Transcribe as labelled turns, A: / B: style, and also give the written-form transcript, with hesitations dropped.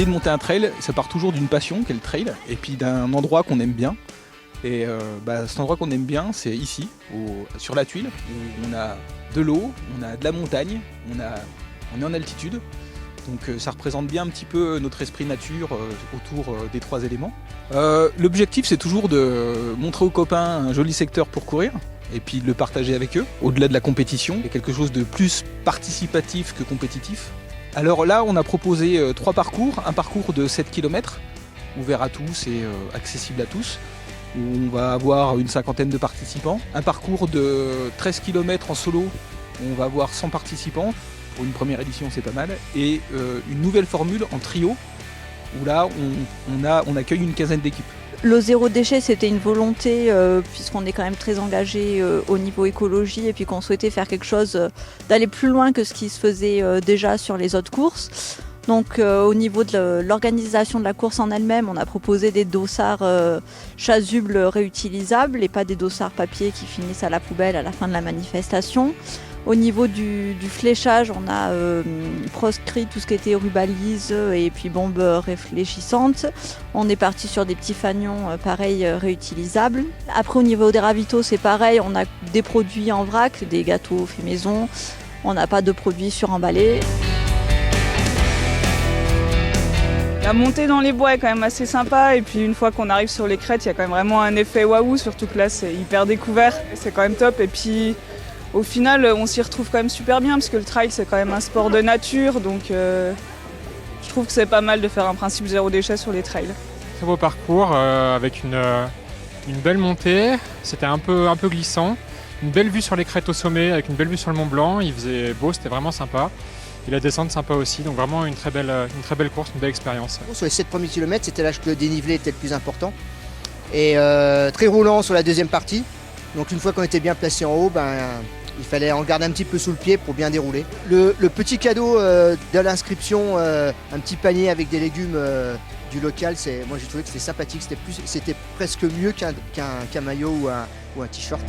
A: l'idée de monter un trail, ça part toujours d'une passion, qu'est le trail, et puis d'un endroit qu'on aime bien. Et cet endroit qu'on aime bien, c'est ici, sur la Tuile, où on a de l'eau, on a de la montagne, on est en altitude. Donc ça représente bien un petit peu notre esprit nature autour des trois éléments. L'objectif, c'est toujours de montrer aux copains un joli secteur pour courir, et puis de le partager avec eux, au-delà de la compétition. Il y a quelque chose de plus participatif que compétitif. Alors là, on a proposé 3 parcours. Un parcours de 7 km, ouvert à tous et accessible à tous, où on va avoir une 50aine de participants. Un parcours de 13 km en solo, où on va avoir 100 participants. Pour une première édition, c'est pas mal. Et une nouvelle formule en trio, où là, on accueille une quinzaine d'équipes.
B: Le zéro déchet, c'était une volonté, puisqu'on est quand même très engagé au niveau écologie et puis qu'on souhaitait faire quelque chose, d'aller plus loin que ce qui se faisait déjà sur les autres courses. Donc au niveau de l'organisation de la course en elle-même, on a proposé des dossards chasubles réutilisables et pas des dossards papier qui finissent à la poubelle à la fin de la manifestation. Au niveau du fléchage, on a proscrit tout ce qui était rubalise et puis bombes réfléchissantes. On est parti sur des petits fanions pareil réutilisables. Après au niveau des ravitaux, c'est pareil, on a des produits en vrac, des gâteaux faits maison. On n'a pas de produits suremballés.
C: La montée dans les bois est quand même assez sympa et puis une fois qu'on arrive sur les crêtes, il y a quand même vraiment un effet waouh, surtout que là c'est hyper découvert. C'est quand même top et puis au final, on s'y retrouve quand même super bien parce que le trail, c'est quand même un sport de nature. Donc, je trouve que c'est pas mal de faire un principe zéro déchet sur les trails.
D: Très beau parcours avec une belle montée. C'était un peu glissant. Une belle vue sur les crêtes au sommet avec une belle vue sur le Mont Blanc. Il faisait beau, c'était vraiment sympa. Et la descente sympa aussi. Donc, vraiment une très belle course, une belle expérience.
E: Sur les 7 premiers kilomètres, c'était là que le dénivelé était le plus important. Et très roulant sur la deuxième partie. Donc, une fois qu'on était bien placé en haut, il fallait en garder un petit peu sous le pied pour bien dérouler. Le petit cadeau de l'inscription, un petit panier avec des légumes du local, moi j'ai trouvé que c'était sympathique, c'était presque mieux qu'un maillot ou un t-shirt.